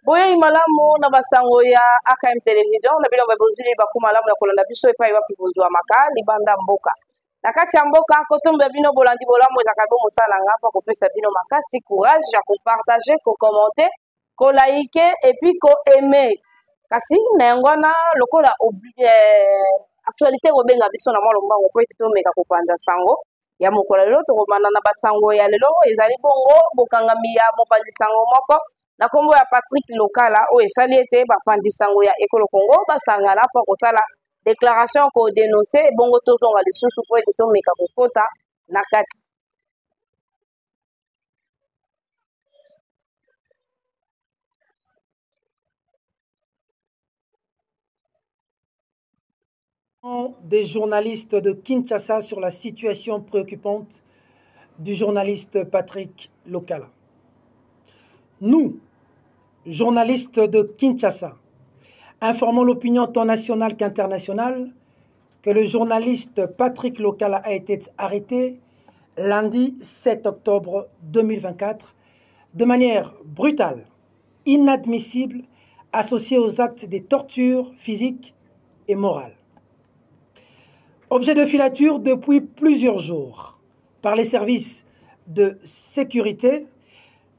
boya imalamu na basango ya AKM Television na bilo babozili bakumalamu ya kolanda biso epai wapi bozwa maka libanda mboka na kati ya mboka kotombe bino bolandi bolamu ezaka bo mosala ngapa kopesa bino makasi courage ya kopartager ko commenter ko like et puis ko aimer kasi na ngwana lokola actualité kobenga biso na mwa lombango po ete tomeka kopanza sango ya mokolo lelo tokomanda na basango ya lelo ezali bongo bokangami ya mopanzi sango moko na kombo ya Patrick Lokala oyo esali ete bapanzi sango ya ekolo Congo basangana mpo kosala déclaration ko dénoncer bongo tozonga lisusu po ete tomeka kokota na kati. Des journalistes de Kinshasa sur la situation préoccupante du journaliste Patrick Lokala. Nous, journalistes de Kinshasa, informons l'opinion tant nationale qu'internationale que le journaliste Patrick Lokala a été arrêté lundi 7 octobre 2024 de manière brutale, inadmissible, associée aux actes de torture physique et morale. Objet de filature depuis plusieurs jours par les services de sécurité,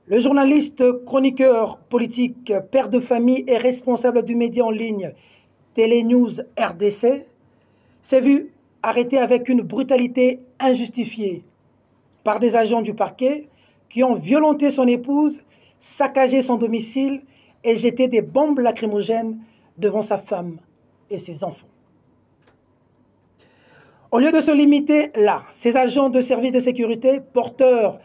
le journaliste, chroniqueur politique, père de famille et responsable du média en ligne Télénews RDC s'est vu arrêté avec une brutalité injustifiée par des agents du parquet qui ont violenté son épouse, saccagé son domicile et jeté des bombes lacrymogènes devant sa femme et ses enfants. Au lieu de se limiter là, ces agents de services de sécurité, porteurs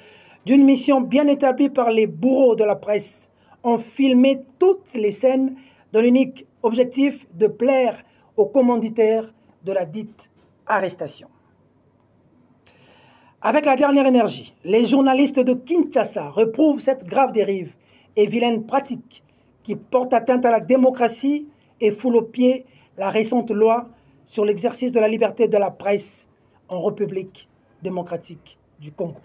d'une mission bien établie par les bourreaux de la presse, ont filmé toutes les scènes dans l'unique objectif de plaire aux commanditaires de la dite arrestation. Avec la dernière énergie, les journalistes de Kinshasa reprouvent cette grave dérive et vilaine pratique qui porte atteinte à la démocratie et foule aux pieds la récente loi sur l'exercice de la liberté de la presse en République démocratique du Congo.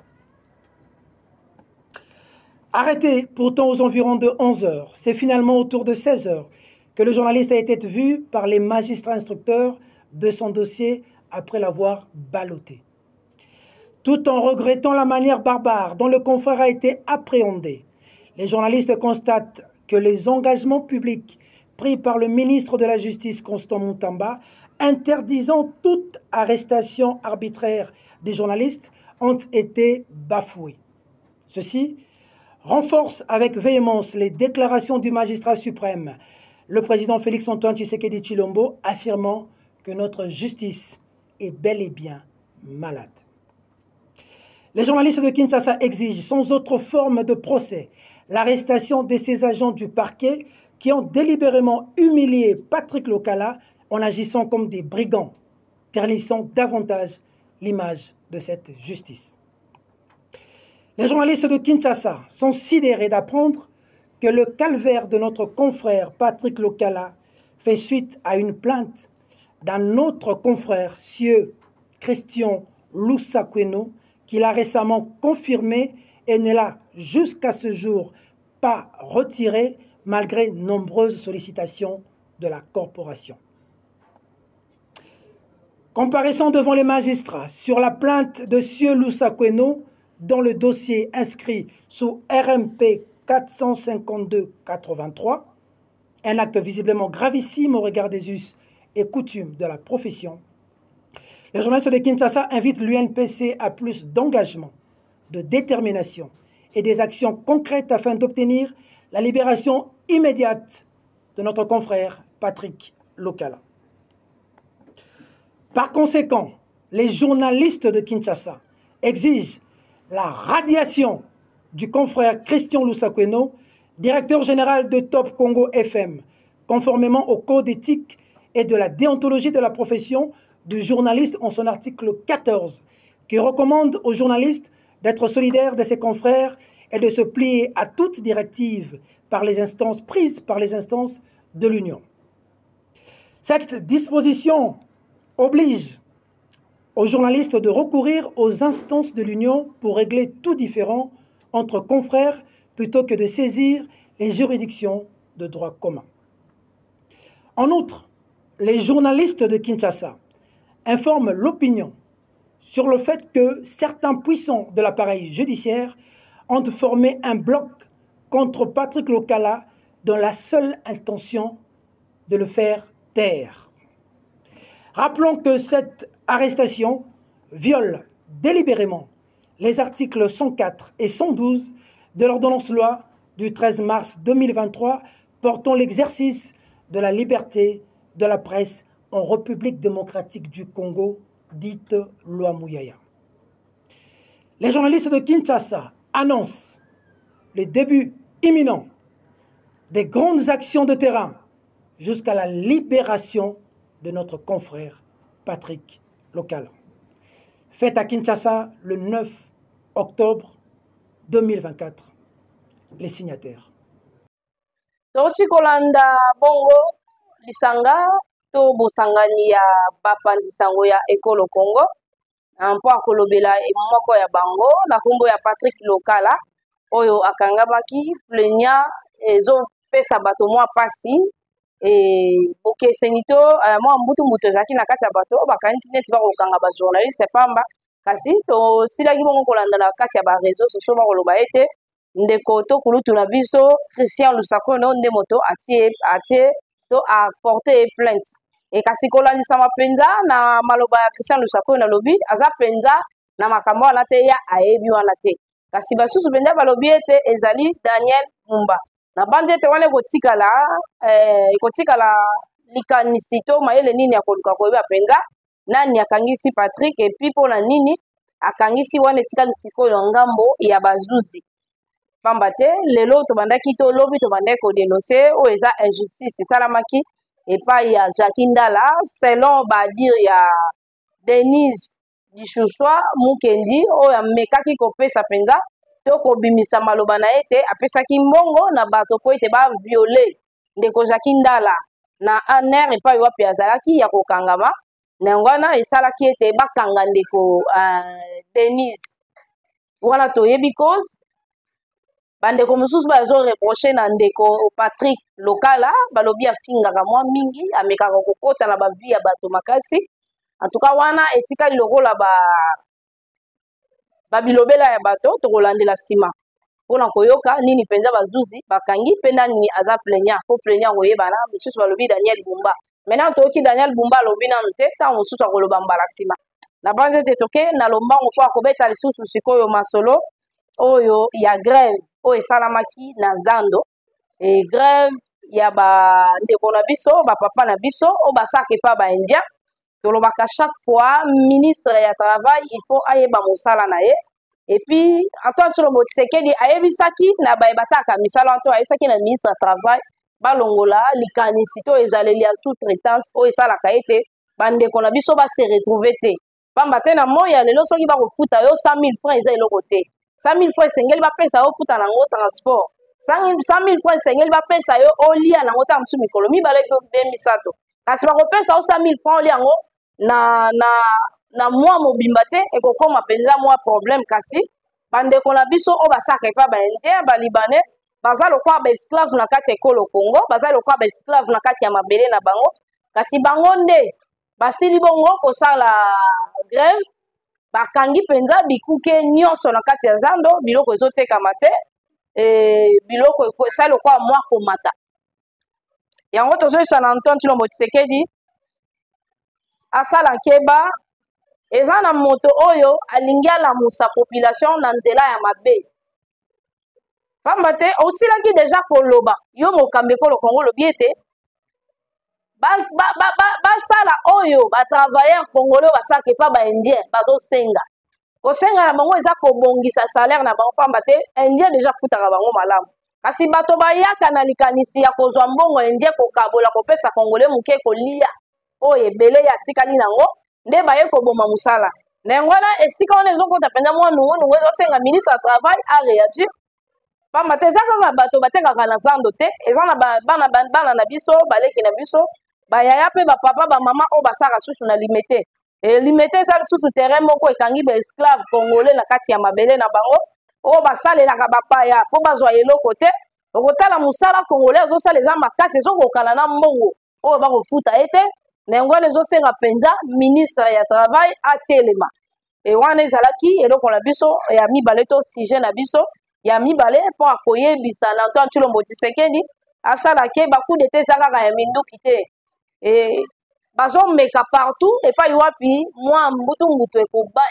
Arrêté pourtant aux environs de 11 heures, c'est finalement autour de 16 heures que le journaliste a été vu par les magistrats instructeurs de son dossier après l'avoir ballotté. Tout en regrettant la manière barbare dont le confrère a été appréhendé, les journalistes constatent que les engagements publics pris par le ministre de la Justice, Constant Moutamba, interdisant toute arrestation arbitraire des journalistes, ont été bafoués. Ceci renforce avec véhémence les déclarations du magistrat suprême, le président Félix-Antoine Tshisekedi Tshilombo, affirmant que notre justice est bel et bien malade. Les journalistes de Kinshasa exigent, sans autre forme de procès, l'arrestation de ces agents du parquet qui ont délibérément humilié Patrick Lokala en agissant comme des brigands, ternissant davantage l'image de cette justice. Les journalistes de Kinshasa sont sidérés d'apprendre que le calvaire de notre confrère Patrick Lokala fait suite à une plainte d'un autre confrère, Sieur Christian Lusakweno, qu'il a récemment confirmé et ne l'a jusqu'à ce jour pas retiré malgré nombreuses sollicitations de la corporation. Comparaissant devant les magistrats sur la plainte de Sieur Lusakweno dans le dossier inscrit sous RMP 452-83, un acte visiblement gravissime au regard des us et coutumes de la profession, les journalistes de Kinshasa invitent l'UNPC à plus d'engagement, de détermination et des actions concrètes afin d'obtenir la libération immédiate de notre confrère Patrick Lokala. Par conséquent, les journalistes de Kinshasa exigent la radiation du confrère Christian Lusakweno, directeur général de Top Congo FM, conformément au code éthique et de la déontologie de la profession du journaliste en son article 14, qui recommande aux journalistes d'être solidaires de ses confrères et de se plier à toute directive prise par les instances de l'Union. Cette disposition oblige aux journalistes de recourir aux instances de l'Union pour régler tout différend entre confrères plutôt que de saisir les juridictions de droit commun. En outre, les journalistes de Kinshasa informent l'opinion sur le fait que certains puissants de l'appareil judiciaire ont formé un bloc contre Patrick Lokala dans la seule intention de le faire taire. Rappelons que cette arrestation viole délibérément les articles 104 et 112 de l'ordonnance-loi du 13 mars 2023 portant l'exercice de la liberté de la presse en République démocratique du Congo, dite loi Mouyaya. Les journalistes de Kinshasa annoncent le début imminent des grandes actions de terrain jusqu'à la libération de notre confrère Patrick Lokala. Fête à Kinshasa le 9 octobre 2024. Les signataires. Toti kolanda bongo lisanga to bosangani ya bapanzi sango ya ekolo Congo mpo akolobela moko ya bango na kombo ya Patrick Lokala oyo akangamaki plaignant ezopesa bato mwa pasi bokeseni to mwa mbutu ezalaki na kati ya bato bakanisi neti bakokanga bajournaliste pamba kasi tosilaki bongo kolanda na kati ya bareseau sociaux bakoloba ete ndeko to kulutu na biso Christian Lusakono nde moto atie to aporte plainte kasi kolandisa mapenza na maloba ya Christian Lusakono lobi aza penza na makambo wana te ya ayebi wana te kasi basusu penza balobi ete ezali Daniel Mumba na bande ete wana ekotikala likanisi to mayele nini akoluka koyeba penza nani akangisi Patrick epi mpona nini akangisi wana etikali sikoyo ngambo ya bazuzi pamba te lelo tobandaki to lobi tobandaki kodenonse oyo eza injustice esalamaki epai ya Jacques Ndala selon badire ya Denise Dishuswa Mukendi oyo amekaki kopesa penza to kobimisa maloba na ete apesaki mbongo na bato po ete baviole ndeko Jacques Ndala na aner epai wapi azalaki ya kokangama na yango wana esalaki ete bakanga ndeko Denise wana toyebi cause bandeko mosusu bazoreproche na ndeko Patrick Lokala balobi afingaka mwa mingi amekaka kokota na bavi ya bato makasi antuka wana etikali lokola babilobela ya bato tokolandela nsima mpona koyoka nini mpenza bazuzi bakangi mpe nani aza plaignant po plaignant koyebana mosusu balobi Daniel Bumba maintenant toyoki Daniel Bumba alobi nanu te ntango mosusu akoloba mbala nsima na banze ete toke na lombango mpo akobeta lisusu sikoyo masolo oyo ya grève oyo esalamaki na zando grève ya bandeko na biso bapapa na biso oyo basaka epa baindien tolobaka chaque fois ministre ya travail il faut ayeba mosala na ye epuis Antoine Tshilombo Tshisekedi ayebisaki na bayebataka misala to ayebisaki na ministre ya travail balongola likanisi to ezaleli ya sous-traitance oyo esalaka ete bandeko na biso base retrouve te pamba te na moya lelo soki bakofuta yo 100 000 francs eza eloko te 100 000 francs esengeli bapesa yo futa nango transport 100 000 francs esengeli bapesa yo olia nango ta mosusu mikolo mibale be misato kasi bakopesa yo 100 000 francs olia yango na mwa mobimba te ekokoma mpenza mwa problème kasi bandeko na biso oyo basaka epa baindien balibanais baza lokola baesclave na kati ya ekolo Congo baza lokola baesclave na kati ya mabele na bango kasi bango nde basili bongo kosala grève bakangi mpenza bikuke nyonso na kati ya zando biloko ezotekama te biloko esali lokola mwa komata yango tozoyebisa na Antoine Tshilombo Tshisekedi asala nkeba eza na moto oyo alingi alamusa population na nzela ya mabe pamba te osilaki deja koloba yo mokambi ekolo Congo lobi ete basala oyo batravailleur congolais basaka epa baindien bazosenga kosenga na bango eza kobongisa salaire na bango pamba te indien deja futaka bango malamu kasi bato bayaka na likanisi ya kozwa mbongo indien kokabola kopesa congolais moke kolia oyo ebele ya tikali nango nde baye koboma mosala na yango wana esika wana ezokota mpenza mwa nungunungu ezosenga ministre ya travail areagir pamba te eza kaka bato batekaka na zando te eza na bana na biso baleki na biso bayaya mpe bapapa bamama oyo basaka susu na limete limete eza lisusu terrain moko ekangi baesclave congolais na kati ya mabele na bango oyo basalelaka bapaya mpo bazwa eloko te okotala musala congolais ozosala eza makasi ezokokana na mbongo oyo bakofuta ete na yango wana ezosenga mpenza ministre ya travail atelema wana ezalaki eloko na biso ya mibale to sujet na biso ya mibale mpo akoyebisa na Antoine Tshilombo Tshisekedi asalaki bacoup d'etat eza kaka ya minduki te bazomeka partout epai wapi mwa mbutu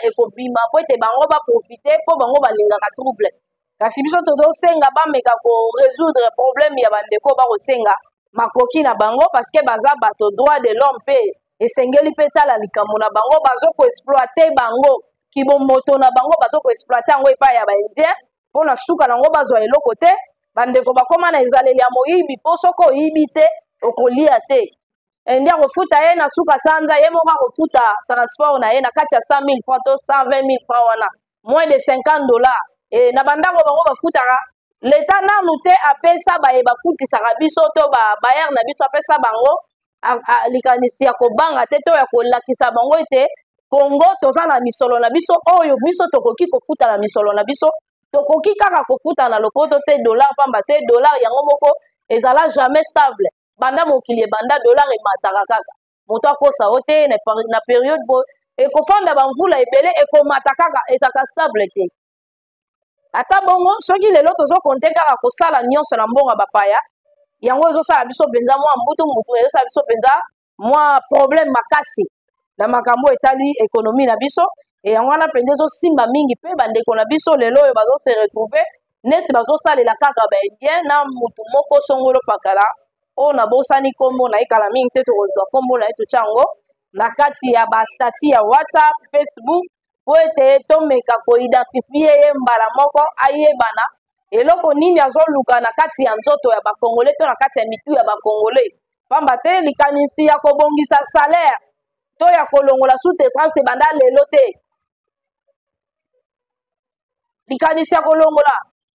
ekobima po ete bango baprofite mpo bango balingaka trouble kasi biso tozosenga bameka korésoudre problème ya bandeko bakosenga makoki na bango parce que baza bato droit de l'homme mpe esengeli mpe tala likambo na bango bazokoexploite bango kibomoto na bango bazokoexploite yango epai ya baindien mpo na suka nango bazwa eloko te bandeko bakóma na ezaleli ya moyibi mpo soki oyibi te okolia te ndi akofuta ye na suka sanza ye moko akofuta transport na ye na kati ya 100 000 francs to 120 000 francs wana moins de 50 dollars na bandako bango bafutaka leta nanu te apesa baye bafutisaka biso to bayer na biso apesa bango likanisi ya kobanga te to ya kolakisa bango ete Congo toza na misolo na biso oyo biso tokoki kofuta na misolo na biso tokoki kaka kofuta na lopoto te dollar pamba te dollar yango moko ezala jamais stable banda mokili banda dollar emataka kaka moto akosa o te na période bo ekofanda bamvula ebele ekomata kaka ezaka stable te ata bongo soki lelo tozokonte kaka kosala nyonso na mbongo bapaya yango ezosala biso mpenza mwa mbutu ezosala biso mpenza mwa problème makasi na makambo etali ekonomi na biso yango wana mpenza ezosimba mingi mpe bandeko na biso lelo oyo bazose retrouve neti bazosalela kaka baindien na mutu moko songolo pakala oyo nabosani nkombo na ye kala mingi te tokozwa nkombo na ye totya yango na kati ya bastati ya WhatsApp Facebook po ete tomeka koidentifie ye mbala moko ayebana eloko nini azoluka na kati ya nzoto ya bakongole to na kati ya mitu ya bakongole pamba te likanisi ya kobongisa salaire to ya kolongola sous-traitance ebanda lelo te likanisi ya kolongola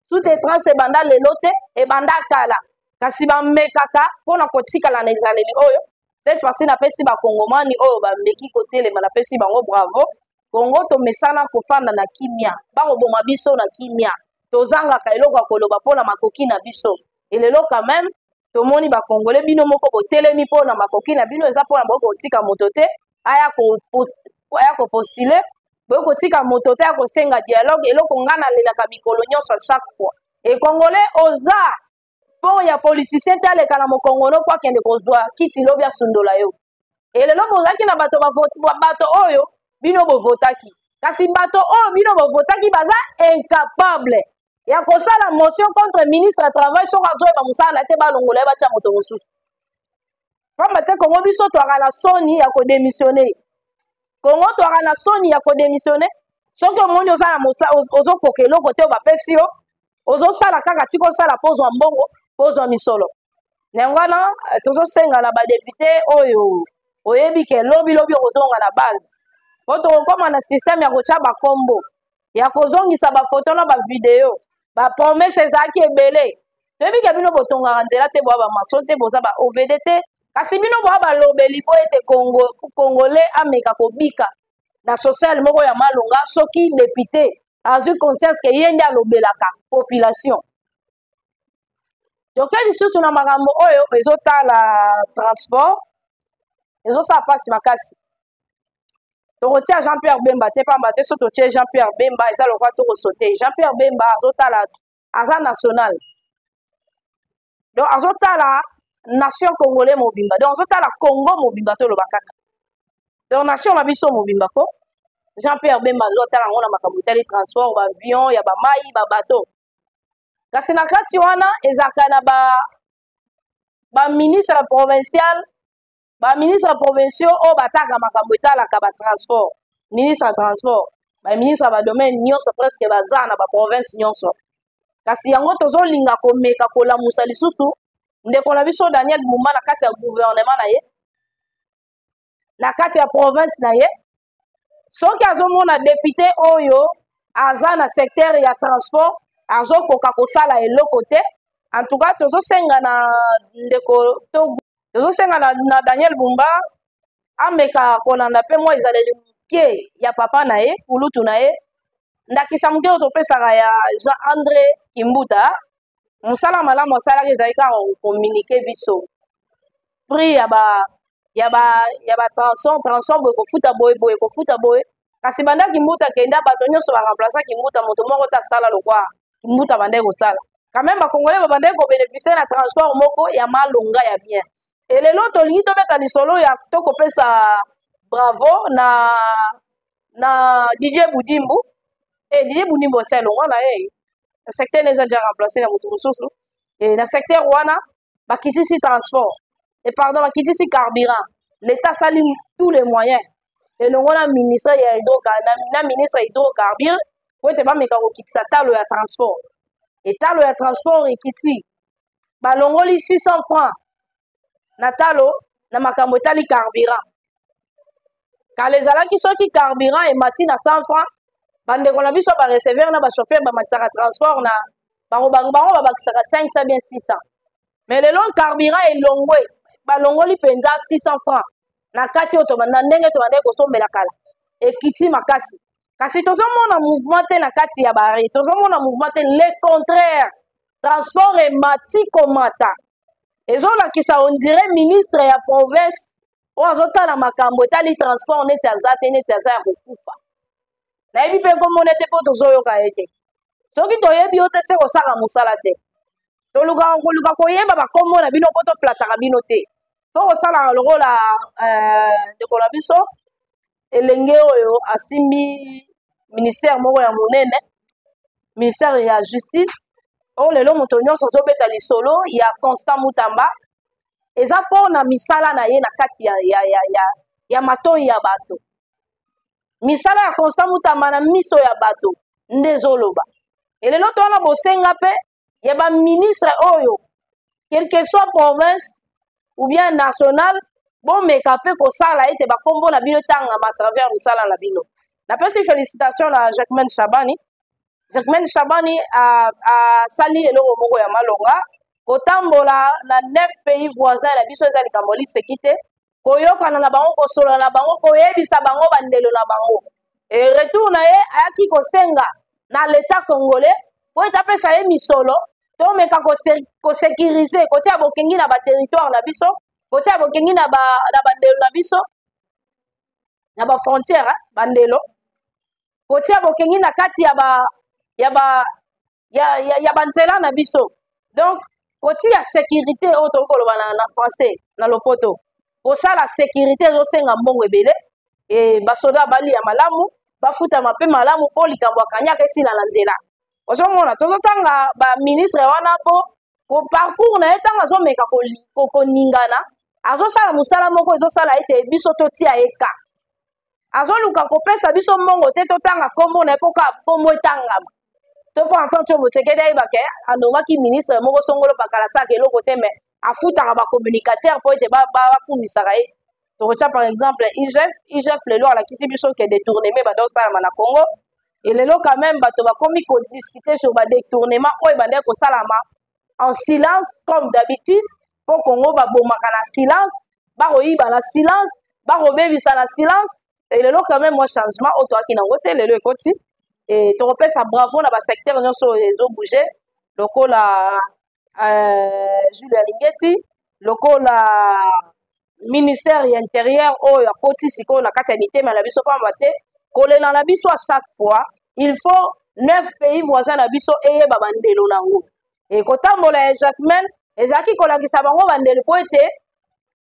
sous-traitance ebanda lelo te ebanda kala kasi bamekaka mpona kotikala na ezaleli oyo cette fois-ci napesi bakongomani oyo bameki kotelema napesi bango bravo Congo tomesana kofanda na kimia bakoboma biso na kimia tozangaka eloko ya koloba mpona makoki na biso elelo quand même tomoni bakongole bino moko botelemi mpona makoki na bino eza mpona boyo kotika moto te aya kopostule boyo kotika moto te akosenga dialogue eloko nga nalelaka mikolo nyonso chaque fois ekongole oza mpo ya politicien te aleka na mokongolo mpo akende kozwa kiti lobi asundola yo elelo bozalaki na bato oyo bino bovotaki kasi bato oyo bino bovotaki baza incapable ya kosala motion contre ministre ya travail soko azoyeba mosala na te balongola ye batya moto mosusu pamba te kongo biso twaka na soni ya kodémissionne kongo twaka na soni ya kodémissionne soki omoni oza na ozokoka eloko te bapesi yo ozosala kaka tika osala pozwa mbongo pozwa misolo na yango wana tozosenga na badepute oyo oyebi ke lobilobi okozonga na base po tokokoma na systeme ya kotya bakombo ya kozongisa bafoto na bavideo bapromese ezalaki ebele toyebi ke bino botongaka nzela te boya bamaso te boza ba ovd te kasi bino boya balobeli po ete congolais ameka kobika na social moko ya malonga soki député azwi conscience ke ye nde alobelaka population toke lisusu na makambo oyo ezotala transport ezosala mpasi makasi tokotia Jean-Pierre Bemba te pamba te so totie Jean-Pierre Bemba eza lokwa tokosote Jean-Pierre Bemba azotala aza national donc azotala nation congolais mobimba donc azotala Congo mobimba toloba kaka donc nation na biso mobimba ko Jean-Pierre Bemba azotala yango na makambo etali transport baavion ya bamai babato kasi na kati wana ezalaka na baministre provincial baministre provinciaux oyo bataka makambo etalaka batransport ministre ya transport baministre ya badomaine nyonso presque baza na baprovince nyonso kasi yango tozolinga komeka kolamusa lisusu ndeko na biso Daniel Bumba na kati ya gouvernement na ye na kati ya province na ye soki azomona député oyo aza na secteur ya transport azokoka kosala eloko te en tout cas tozosenga na ndeko tozosenga na Daniel Bumba ameka kolanda mpe mwa ezaleli moke ya papa na ye kulutu na ye ndakisa moke oyo topesaka ya Jean André Kimbuta mosala malamu asalaki ezali kaka communiquer biso prix ya ba transport boye kofuta boye kasi banda kimbuta kenda bato nyonso baremplaça kimbuta moto moko ta sala lokwa kimbuta banda kosala quand même bakongolais babanda kobénéficie na transport moko ya malonga ya bien et lelo tolingi tobeta lisolo ya tokopesa bravo na Didier Budimbu Didier Budimbu c'est longa na ye secteur les a déjà remplacé na moto mosusu et na secteur wana bakitisi transport et pardon bakitisi carburant l'état sali tous les moyens et le wana ministre ya ministre hydrocarbure po ete bameka kokitisa talo ya transport et talo ya transport ekiti balongoli 600 francs na talo na makambo etali carburant kala ezalaki soki carburant emati na 100 francs bandeko na biso bareceveur na bachauffeur bamatisaka transport na bango babakisaka 500 bien 600 mais lelo carburant elongwe balongoli mpenza 600 francs na kati oyo na ndenge tobandeki kosombela kala ekiti makasi kasi tozomona mouvement te na kati ya bari tozomona mouvement te le contraire transport emati komata ezolakisa on dirait ministre ya province oyo azotala makambo etali transport neti aza te neti aza ya kokufa nayebi mpe komona ete mpo tozoyoka ye te soki toyebi yo te se kosala mosala te toluka koyeba bakombo na bino mpo tofulataka bino te to kosalaka lokola ndeko na biso elenge oyo asimbi ministère moko ya monene ministère ya justice oyo lelo moto nyonso azobeta lisolo ya Constant Mutamba eza mpona misala na ye na kati ya matoi ya bato misala ya Constant Mutamba na miso ya bato nde ezoloba elelo towana bosenga mpe ya baministre oyo quelque soit province ou bien national bomeka mpe kosala ete bakombo na bino etangama à travers misala na bino napesi félicitation na Jacquemaine Shabani asali eloko moko ya malonga kotambola na 9 pays voisins na biso eza likambo liseki te koyokana na bango kosolola na bango koyebisa bango bandelo na bango e retour na ye ayaki kosenga na l'état congolais po ete apesa ye misolo tomeka kosécurize kotia bokengi na baterritoire na biso kotia bokengi na bandelo na biso na bafrontière bandelo kotia bokengi na kati ya banzela na biso donc kotia sécurité oyo tokoki koloba na français na lopoto kosala sécurité ezosenga mbongo ebele e basoda balia malamu bafutama mpe malamu mpo likambo akanyaka esila na nzela ozomona tozotanga baministre wana mpo parcours na ye ntango azomeka koningana azosala mosala moko ezosala ete biso totia ye ka azoluka kopesa biso mbongo te totanga kombo na ye mpo kombo etangama to mpo antonio Tshisekedi ayebake anomaki ministre moko songolo bakalasaka eloko te me afutaka bacommunicateur mpo ete bakumisaka ye tokotia par exemple IGF lelo alakisi biso ke détournement badosalama na Congo et lelo quand même bato bakomi kodiscuter sur badétournement oyo bandeki kosalama en silence comme d'habitude mpo Congo babomaka na silence bakoyiba na silence bakobebisa na silence et lelo quand même moi changement oyo toyaki nango te lelo ekoti et tokopesa bravo na basecteur nyonso ezobouge lokola Jules Alingeti lokola ministère ya intérieur oyo akoti sikoyo na kati ya mitema na biso pamba te kolela na biso à chaque fois il faut 9 pays voisins na biso eyeba bandelo nango e kotambola ya Jacquemaine ezalaki kolakisa bango bandelo po ete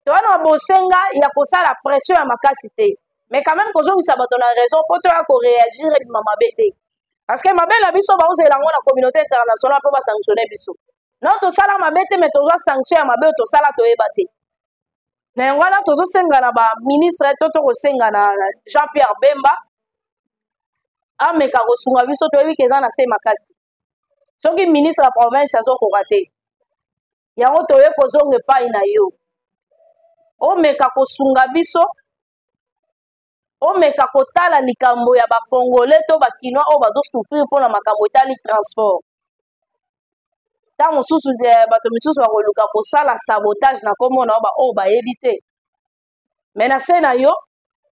towana bosenga ya kosala pression ya makasi te mais quand même kozongisa bato na raison mpo toya koréagir ebima mabe te parce que mabe na biso baozela yango na communauté internationale mpo basanctionne biso non tosala mabe te mais tozwa sanction ya mabe oyo tosala toyeba te na yango wana tozosenga na baministre to tokosenga na Jean-Pierre Bemba ameka kosunga biso toyebi ke eza na se makasi soki ministre ya province azokoka te yango toye kozonga epai na yo omeka kosunga biso omeka kotala likambo ya bakongolais to bakinois oyo bazosouffrir mpona makambo etali transport ntango mosusu bato misusu bakoluka kosala sabotage na kombo na oyo bayebi te me na se na yo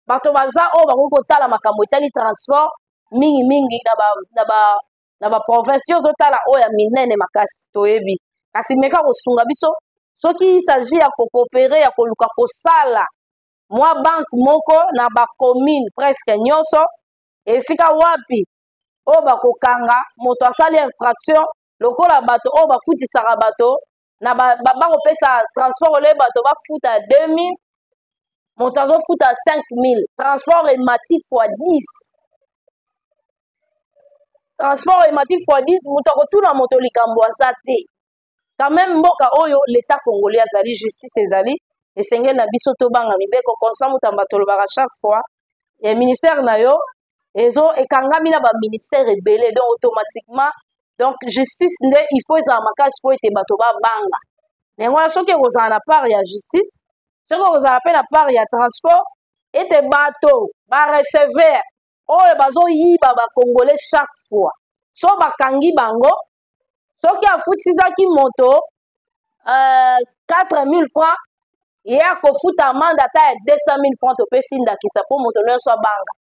bato baza oyo bakoki kotala makambo etali transport mingimingi na ba province yo zotala oya minene makasi toyebi kasi meka kosunga biso soki il s'agit ya coopérer ya koluka kosala mwa banque moko na ba commune presque nyonso esika wapi o bakokanga moto asali infraction lokola bato o bafutisaka bato na bakopesa transport ole bato bafuta 2000 moto azofuta 5000 transport emati fois 10 transport emati fois 10 moto akotuna moto likambo aza te quand même mboka oyo l'état congolais azali justice ezali esengeli na biso tobanga mibeko konsa moto batolobaka chaque fois ya ministère na yo ezo ekangami na ba ministère ebele donc automatiquement donc justice nde il faut ezala makasi po ete bato babanga yango wana soki ekozala na part ya justice soki ekozala mpe na part ya transport ete bato barecever oyo bazoyiba bacongolais chaque fois so bakangi bango soki afutisaki moto 4000 francs ye akofuta amande ata ya 200 000 francs topesi ndakisa mpo moto nyonso abanga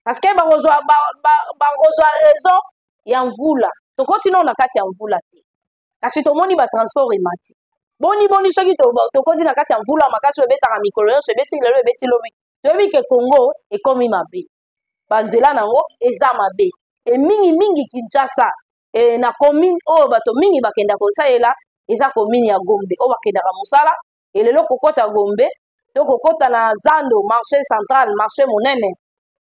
parce que bakozwa raison ya mvula tokoti na kati ya mvula te kasi tomoni batransport emati boni soki tokoti na kati ya mvula makasi ebetaka mikolo nyonso ebeti lelo ebeti lobi toyebi ke Congo ekomi mabe banzela nango eza mabe mingi Kinshasa na commune oyo bato mingi bakenda kosalela eza commune ya Gombe oyo bakendaka mosala elelo kokota Gombe to kokota na Zando marché central marché monene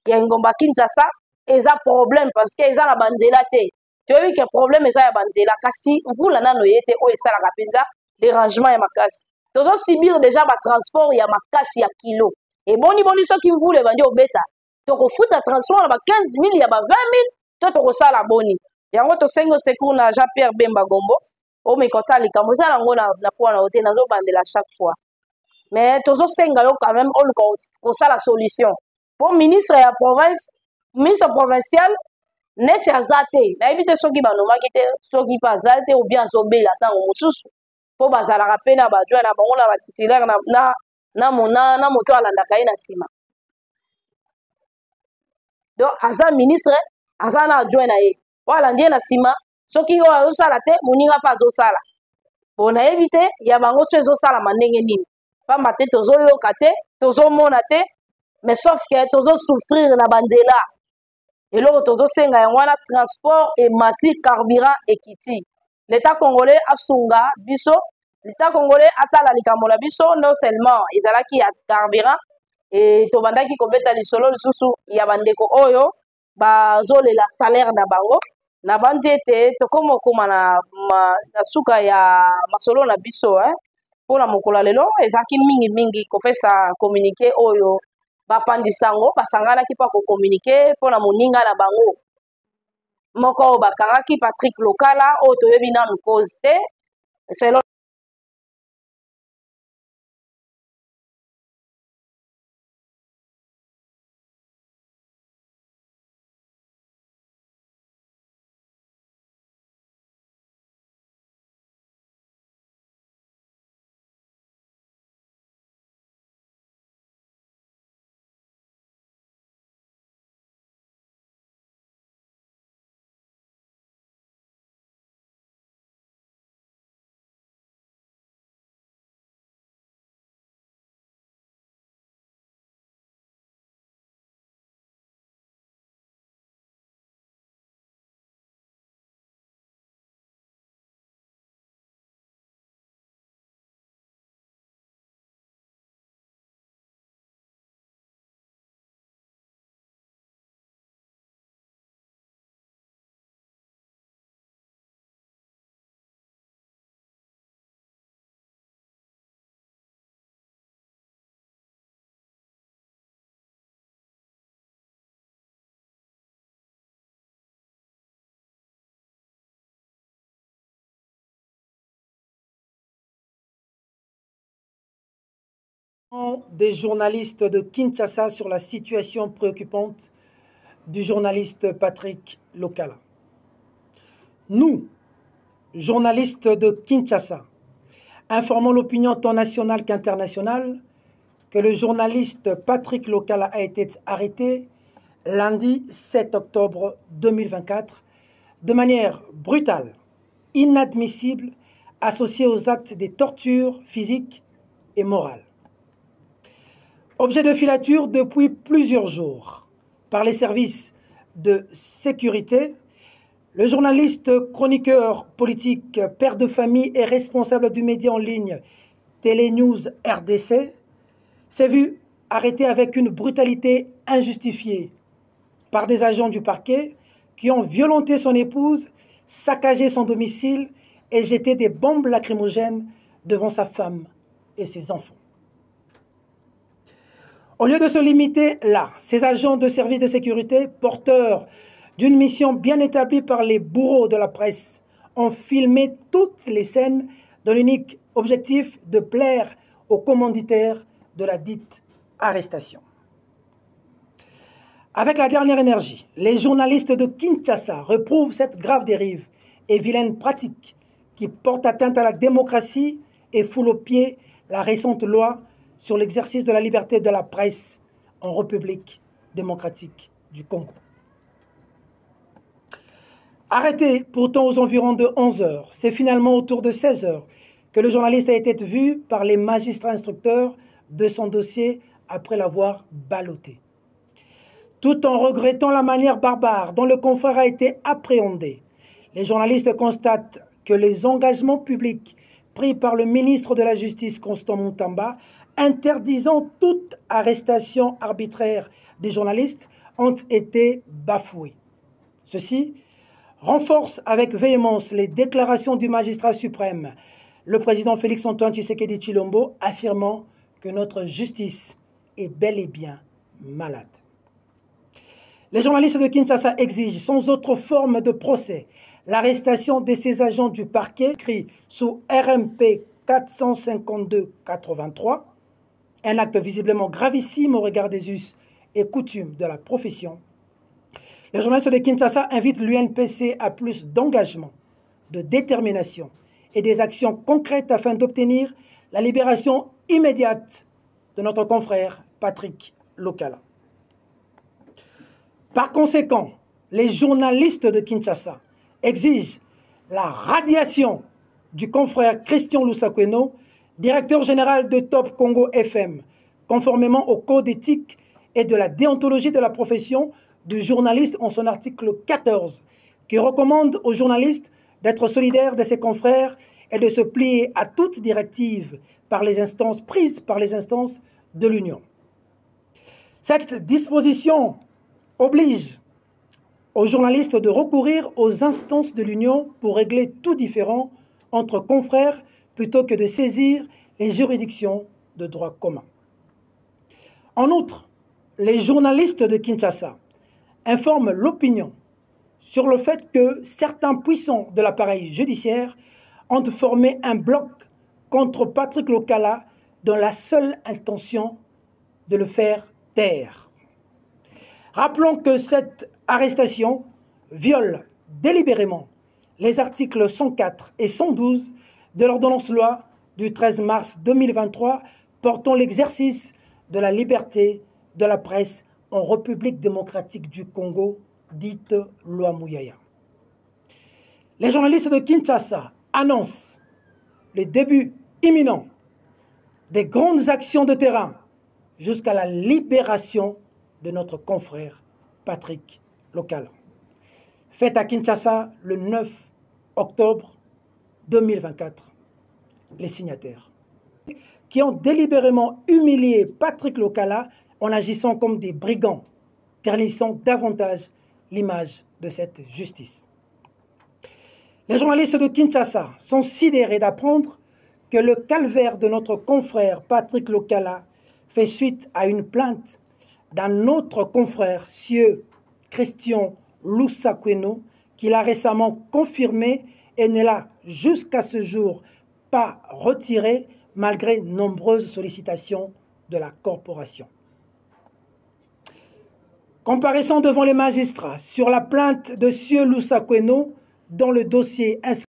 ya ngomba Kinshasa eza problème parce que eza na banzela te toyebi ke problème eza ya banzela kasi mvula nano yete oyo esalaka mpenza dérangement ya makasi tozosibir déjà batransport ya makasi ya kilo eboni soki mvula ebandi obeta tokofuta transport na ba 15 000 ya ba 20 000 to tokosala boni yango tosengi secours na Jean-Pierre Bemba Gombo o mekota likambo eza nango na poa na ote nazobandela chaque fois mais tozosenga yo quand même oluka kosala solution po ministre ya province ministre provincial neti aza te nayebi te soki banomaki te soki mpe aza te ou bien azobela ntango mosusu mpo bazalaka mpe na badjoint na bango na batitulaire na moto alandaka ye na nsima donc aza ministre aza na adjoint na ye o alandi ye na nsima soki oyo azosala te moninga mpe azosala po nayebi te ya bango so ezosalama ndenge nini pamba te tozoyoka te tozomona te mais sauf que tozosouffrir na banzela eloko tozosenga yango wana transport emati carburant ekiti l'état congolais asunga biso l'état congolais atala likambo na biso non seulement ezalaki ya carburant e tobandaki kobeta lisolo lisusu ya bandeko oyo bazolela salaire na bango na bandi ete tokoma okoma na suka ya masolo na biso mpona mokolo lelo ezalaki mingi kopesa communiqué oyo bapandisango basanganaki mpa kokommunike mpona moninga na bango moko oyo bakangaki Patrick Lokala oyo toyebi nanu cause te selon des journalistes de Kinshasa sur la situation préoccupante du journaliste Patrick Lokala. Nous, journalistes de Kinshasa, informons l'opinion tant nationale qu'internationale que le journaliste Patrick Lokala a été arrêté lundi 7 octobre 2024 de manière brutale, inadmissible, associée aux actes des tortures physiques et morales. Objet de filature depuis plusieurs jours par les services de sécurité, le journaliste, chroniqueur politique, père de famille et responsable du média en ligne Télénews RDC s'est vu arrêté avec une brutalité injustifiée par des agents du parquet qui ont violenté son épouse, saccagé son domicile et jeté des bombes lacrymogènes devant sa femme et ses enfants. Au lieu de se limiter là, ces agents de services de sécurité, porteurs d'une mission bien établie par les bourreaux de la presse, ont filmé toutes les scènes dans l'unique objectif de plaire aux commanditaires de la dite arrestation. Avec la dernière énergie, les journalistes de Kinshasa reprouvent cette grave dérive et vilaine pratique qui porte atteinte à la démocratie et foule aux pieds la récente loi sur l'exercice de la liberté de la presse en République démocratique du Congo. Arrêté pourtant aux environs de 11 heures, c'est finalement autour de 16 heures que le journaliste a été vu par les magistrats instructeurs de son dossier après l'avoir ballotté. Tout en regrettant la manière barbare dont le confrère a été appréhendé, les journalistes constatent que les engagements publics pris par le ministre de la Justice, Constant Mutamba, interdisant toute arrestation arbitraire des journalistes, ont été bafoués. Ceci renforce avec véhémence les déclarations du magistrat suprême, le président Félix-Antoine Tshisekedi Tshilombo, affirmant que notre justice est bel et bien malade. Les journalistes de Kinshasa exigent, sans autre forme de procès, l'arrestation de ces agents du parquet, écrit sous RMP 452-83, un acte visiblement gravissime au regard des us et coutumes de la profession. Les journalistes de Kinshasa invitent l'UNPC à plus d'engagement, de détermination et des actions concrètes afin d'obtenir la libération immédiate de notre confrère Patrick Lokala. Par conséquent, les journalistes de Kinshasa exigent la radiation du confrère Christian Lusakweno, directeur général de Top Congo FM, conformément au code éthique et de la déontologie de la profession du journaliste en son article 14, qui recommande aux journalistes d'être solidaires de ses confrères et de se plier à toute directive prise par les instances de l'Union. Cette disposition oblige aux journalistes de recourir aux instances de l'Union pour régler tout différend entre confrères plutôt que de saisir les juridictions de droit commun. En outre, les journalistes de Kinshasa informent l'opinion sur le fait que certains puissants de l'appareil judiciaire ont formé un bloc contre Patrick Lokala dans la seule intention de le faire taire. Rappelons que cette arrestation viole délibérément les articles 104 et 112 de l'ordonnance-loi du 13 mars 2023 portant l'exercice de la liberté de la presse en République démocratique du Congo, dite loi Mouyaya. Les journalistes de Kinshasa annoncent le début imminent des grandes actions de terrain jusqu'à la libération de notre confrère Patrick Lokala. Fête à Kinshasa le 9 octobre 2024. Les signataires qui ont délibérément humilié Patrick Lokala en agissant comme des brigands, ternissant davantage l'image de cette justice. Les journalistes de Kinshasa sont sidérés d'apprendre que le calvaire de notre confrère Patrick Lokala fait suite à une plainte d'un autre confrère, Sieur Christian Lusakweno, qu'il a récemment confirmé et ne l'a jusqu'à ce jour pas retiré malgré nombreuses sollicitations de la corporation. Comparaissant devant les magistrats sur la plainte de Sieur Lusakweno dans le dossier inscrit